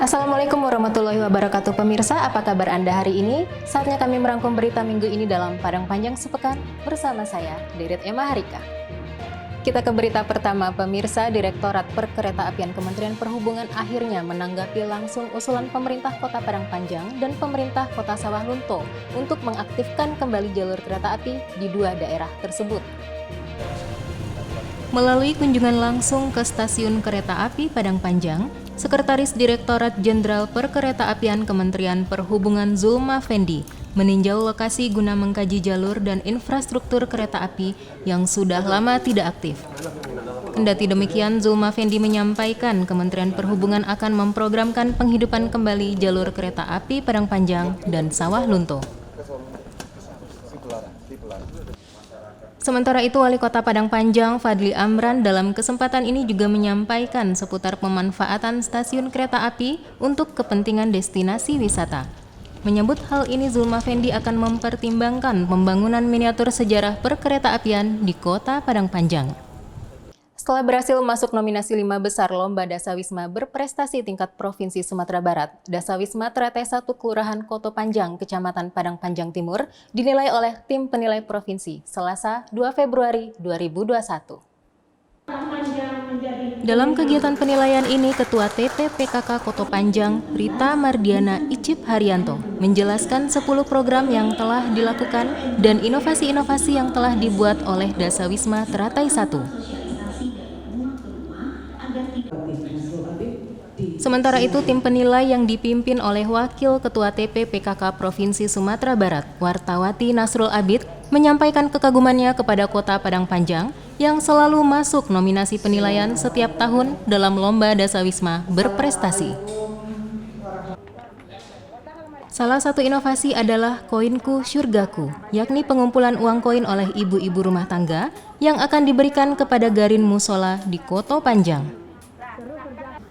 Assalamualaikum warahmatullahi wabarakatuh pemirsa, apa kabar Anda hari ini? Saatnya kami merangkum berita minggu ini dalam Padang Panjang Sepekan bersama saya, Dirit Emma Harika. Kita ke berita pertama, pemirsa. Direktorat Perkeretaapian Kementerian Perhubungan akhirnya menanggapi langsung usulan pemerintah Kota Padang Panjang dan pemerintah Kota Sawah Lunto untuk mengaktifkan kembali jalur kereta api di dua daerah tersebut. Melalui kunjungan langsung ke stasiun kereta api Padang Panjang, Sekretaris Direktorat Jenderal Perkeretaapian Kementerian Perhubungan Zulma Fendi meninjau lokasi guna mengkaji jalur dan infrastruktur kereta api yang sudah lama tidak aktif. Kendati demikian, Zulma Fendi menyampaikan Kementerian Perhubungan akan memprogramkan penghidupan kembali jalur kereta api Padang Panjang dan Sawah Lunto. Sementara itu, Wali Kota Padang Panjang, Fadli Amran, dalam kesempatan ini juga menyampaikan seputar pemanfaatan stasiun kereta api untuk kepentingan destinasi wisata. Menyebut hal ini, Zulma Fendi akan mempertimbangkan pembangunan miniatur sejarah perkeretaapian di Kota Padang Panjang. Setelah berhasil masuk nominasi 5 besar Lomba Dasawisma berprestasi tingkat Provinsi Sumatera Barat, Dasawisma Teratai 1 Kelurahan Koto Panjang, Kecamatan Padang Panjang Timur, dinilai oleh tim penilai provinsi Selasa 2 Februari 2021. Dalam kegiatan penilaian ini, Ketua TPPKK Koto Panjang, Rita Mardiana Icip Haryanto, menjelaskan 10 program yang telah dilakukan dan inovasi-inovasi yang telah dibuat oleh Dasawisma Teratai 1. Sementara itu, tim penilai yang dipimpin oleh Wakil Ketua TPPKK Provinsi Sumatera Barat, Wartawati Nasrul Abid, menyampaikan kekagumannya kepada Kota Padang Panjang yang selalu masuk nominasi penilaian setiap tahun dalam Lomba Dasawisma berprestasi. Salah satu inovasi adalah Koinku Syurgaku, yakni pengumpulan uang koin oleh ibu-ibu rumah tangga yang akan diberikan kepada Garin Musola di Koto Panjang.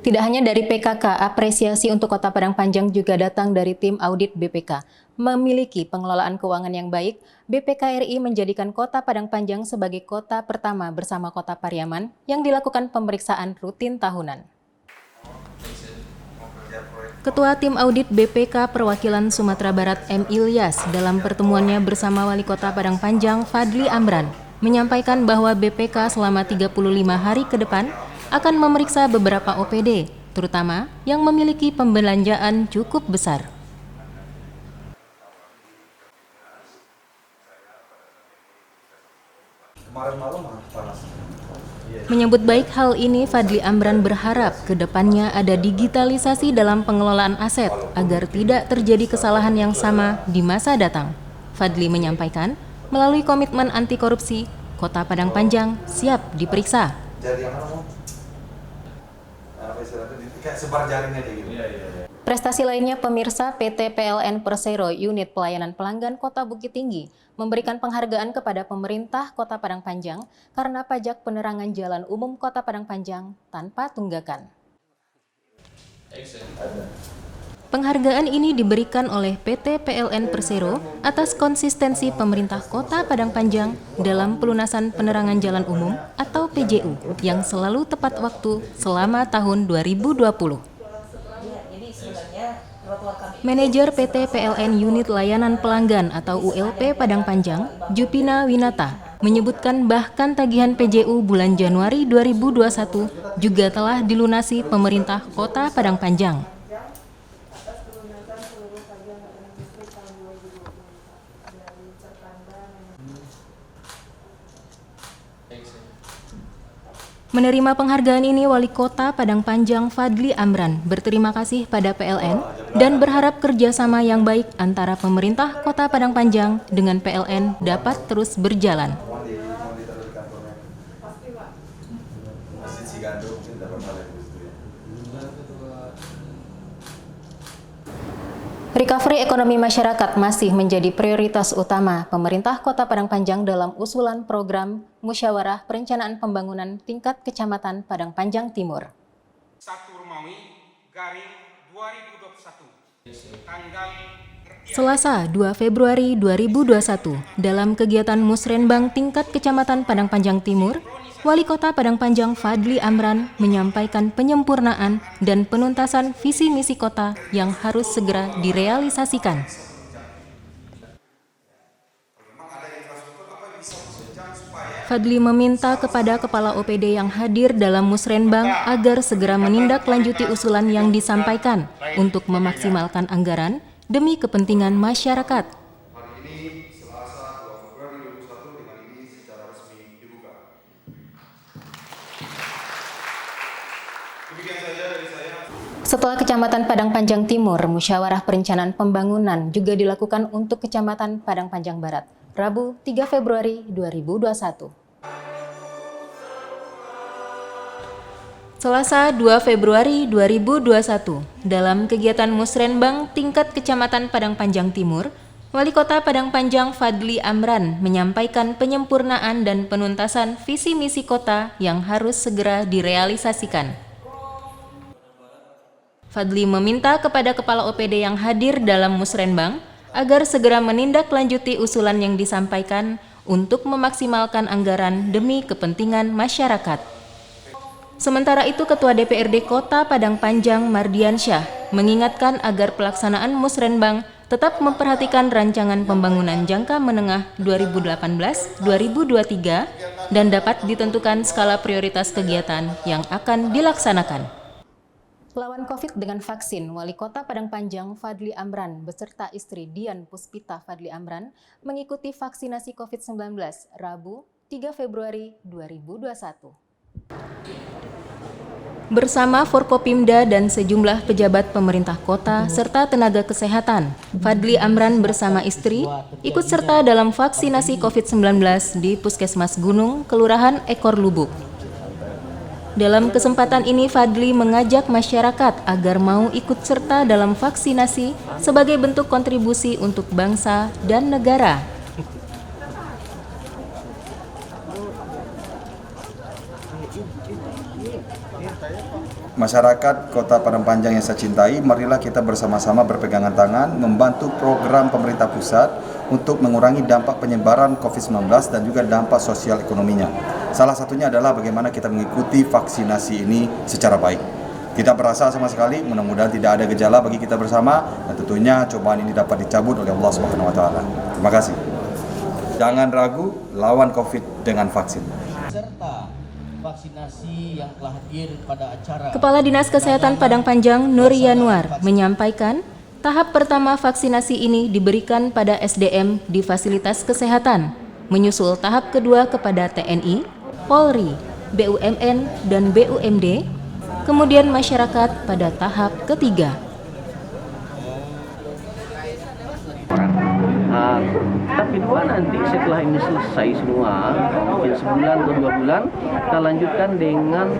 Tidak hanya dari PKK, apresiasi untuk Kota Padang Panjang juga datang dari tim audit BPK. Memiliki pengelolaan keuangan yang baik, BPK RI menjadikan Kota Padang Panjang sebagai kota pertama bersama Kota Pariaman yang dilakukan pemeriksaan rutin tahunan. Ketua Tim Audit BPK Perwakilan Sumatera Barat M. Ilyas dalam pertemuannya bersama Wali Kota Padang Panjang Fadli Amran menyampaikan bahwa BPK selama 35 hari ke depan akan memeriksa beberapa OPD, terutama yang memiliki pembelanjaan cukup besar. Menyambut baik hal ini, Fadli Amran berharap ke depannya ada digitalisasi dalam pengelolaan aset agar tidak terjadi kesalahan yang sama di masa datang. Fadli menyampaikan, melalui komitmen anti korupsi, Kota Padang Panjang siap diperiksa. Prestasi lainnya, pemirsa, PT PLN Persero Unit Pelayanan Pelanggan Kota Bukit Tinggi memberikan penghargaan kepada pemerintah Kota Padang Panjang karena pajak penerangan jalan umum Kota Padang Panjang tanpa tunggakan. Penghargaan ini diberikan oleh PT PLN Persero atas konsistensi pemerintah Kota Padang Panjang dalam pelunasan penerangan jalan umum atau PJU yang selalu tepat waktu selama tahun 2020. Manajer PT PLN Unit Layanan Pelanggan atau ULP Padang Panjang, Jupina Winata, menyebutkan bahkan tagihan PJU bulan Januari 2021 juga telah dilunasi pemerintah Kota Padang Panjang. Menerima penghargaan ini, Wali Kota Padang Panjang Fadli Amran berterima kasih pada PLN dan berharap kerjasama yang baik antara pemerintah Kota Padang Panjang dengan PLN dapat terus berjalan. Recovery ekonomi masyarakat masih menjadi prioritas utama pemerintah Kota Padang Panjang dalam usulan program Musyawarah Perencanaan Pembangunan Tingkat Kecamatan Padang Panjang Timur. 1 Romawi garing 2021 tanggal Selasa 2 Februari 2021 dalam kegiatan Musrenbang tingkat Kecamatan Padang Panjang Timur, Wali Kota Padang Panjang Fadli Amran menyampaikan penyempurnaan dan penuntasan visi misi kota yang harus segera direalisasikan. Fadli meminta kepada Kepala OPD yang hadir dalam Musrenbang agar segera menindaklanjuti usulan yang disampaikan untuk memaksimalkan anggaran demi kepentingan masyarakat. Setelah Kecamatan Padang Panjang Timur, musyawarah perencanaan pembangunan juga dilakukan untuk Kecamatan Padang Panjang Barat, Rabu 3 Februari 2021. Selasa 2 Februari 2021, dalam kegiatan Musrenbang tingkat Kecamatan Padang Panjang Timur, Wali Kota Padang Panjang Fadli Amran menyampaikan penyempurnaan dan penuntasan visi misi kota yang harus segera direalisasikan. Fadli meminta kepada Kepala OPD yang hadir dalam Musrenbang agar segera menindaklanjuti usulan yang disampaikan untuk memaksimalkan anggaran demi kepentingan masyarakat. Sementara itu, Ketua DPRD Kota Padang Panjang Mardiansyah mengingatkan agar pelaksanaan Musrenbang tetap memperhatikan rancangan pembangunan jangka menengah 2018-2023 dan dapat ditentukan skala prioritas kegiatan yang akan dilaksanakan. Lawan COVID dengan vaksin, Wali Kota Padang Panjang Fadli Amran beserta istri Dian Puspita Fadli Amran mengikuti vaksinasi COVID-19 Rabu 3 Februari 2021. Bersama Forkopimda dan sejumlah pejabat pemerintah kota serta tenaga kesehatan, Fadli Amran bersama istri ikut serta dalam vaksinasi COVID-19 di Puskesmas Gunung, Kelurahan Ekor Lubuk. Dalam kesempatan ini, Fadli mengajak masyarakat agar mau ikut serta dalam vaksinasi sebagai bentuk kontribusi untuk bangsa dan negara. Masyarakat Kota Padang Panjang yang saya cintai, marilah kita bersama-sama berpegangan tangan membantu program pemerintah pusat untuk mengurangi dampak penyebaran COVID-19 dan juga dampak sosial ekonominya. Salah satunya adalah bagaimana kita mengikuti vaksinasi ini secara baik. Tidak berasa sama sekali, mudah-mudahan tidak ada gejala bagi kita bersama, dan tentunya cobaan ini dapat dicabut oleh Allah Subhanahu wa Ta'ala. Terima kasih. Jangan ragu, lawan COVID dengan vaksin. Serta vaksinasi yang telah hadir pada acara. Kepala Dinas Kesehatan Padang Panjang Nur Yanuar menyampaikan, tahap pertama vaksinasi ini diberikan pada SDM di fasilitas kesehatan, menyusul tahap kedua kepada TNI, Polri, BUMN, dan BUMD, kemudian masyarakat pada tahap ketiga. Tapi dua nanti setelah ini selesai semua, mungkin sebulan atau 2 bulan, kita lanjutkan dengan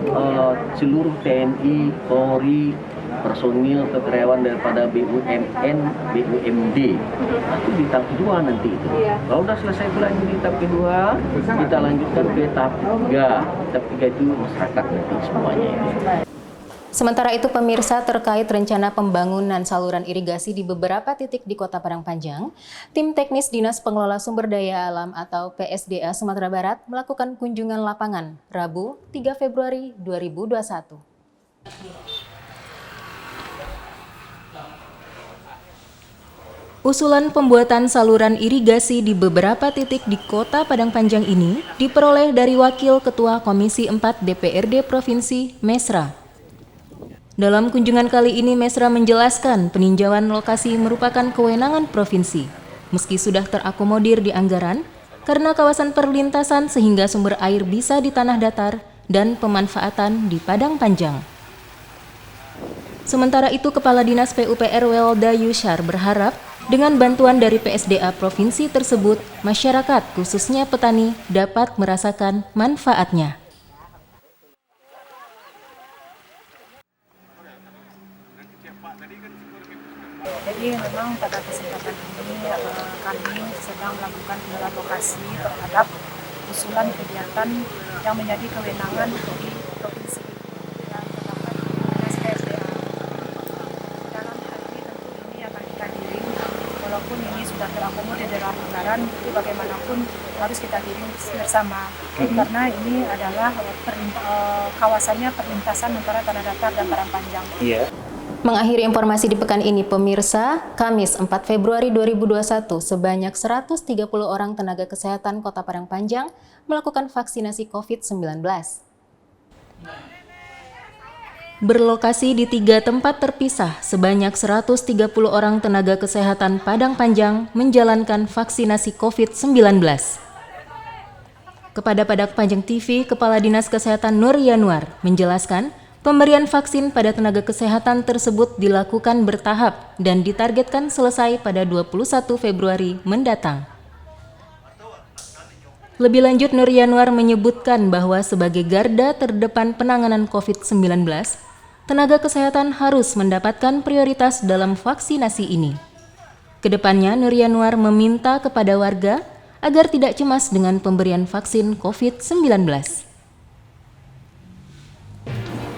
seluruh TNI, Polri, personil atau karyawan daripada BUMN, BUMD. Itu di tahap kedua nanti itu. Kalau sudah selesai bulan di tahap kedua, kita lanjutkan ke tahap ketiga. Tahap ketiga itu masyarakat nanti semuanya itu. Sementara itu, pemirsa, terkait rencana pembangunan saluran irigasi di beberapa titik di Kota Padang Panjang, tim teknis Dinas Pengelola Sumber Daya Alam atau PSDA Sumatera Barat melakukan kunjungan lapangan Rabu 3 Februari 2021. Usulan pembuatan saluran irigasi di beberapa titik di Kota Padang Panjang ini diperoleh dari Wakil Ketua Komisi 4 DPRD Provinsi, Mesra. Dalam kunjungan kali ini, Mesra menjelaskan peninjauan lokasi merupakan kewenangan provinsi, meski sudah terakomodir di anggaran, karena kawasan perlintasan sehingga sumber air bisa di tanah datar dan pemanfaatan di Padang Panjang. Sementara itu, Kepala Dinas PUPR Welda Yusyar berharap dengan bantuan dari PSDA provinsi tersebut, masyarakat khususnya petani dapat merasakan manfaatnya. Jadi memang pada kesempatan ini kami sedang melakukan relokasi terhadap usulan kegiatan yang menjadi kewenangan di provinsi dan terdapat Dinas PSDA. Dalam hal ini tentu ini akan kita giring walaupun ini sudah terakomodir dalam anggaran. Lebaran itu bagaimanapun harus kita giring bersama karena ini adalah kawasannya perlintasan antara tanah datar dan Padang Panjang. Mengakhiri informasi di pekan ini, pemirsa, Kamis 4 Februari 2021, sebanyak 130 orang tenaga kesehatan Kota Padang Panjang melakukan vaksinasi COVID-19. Berlokasi di 3 tempat terpisah, sebanyak 130 orang tenaga kesehatan Padang Panjang menjalankan vaksinasi COVID-19. Kepada Padang Panjang TV, Kepala Dinas Kesehatan Nur Yanuar menjelaskan, pemberian vaksin pada tenaga kesehatan tersebut dilakukan bertahap dan ditargetkan selesai pada 21 Februari mendatang. Lebih lanjut, Nur Yanuar menyebutkan bahwa sebagai garda terdepan penanganan COVID-19, tenaga kesehatan harus mendapatkan prioritas dalam vaksinasi ini. Kedepannya, Nur Yanuar meminta kepada warga agar tidak cemas dengan pemberian vaksin COVID-19.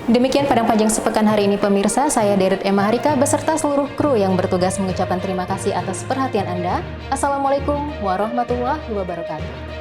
Demikian Padang Panjang sepekan hari ini, pemirsa. Saya Deret Emma Harika beserta seluruh kru yang bertugas mengucapkan terima kasih atas perhatian Anda. Assalamualaikum warahmatullahi wabarakatuh.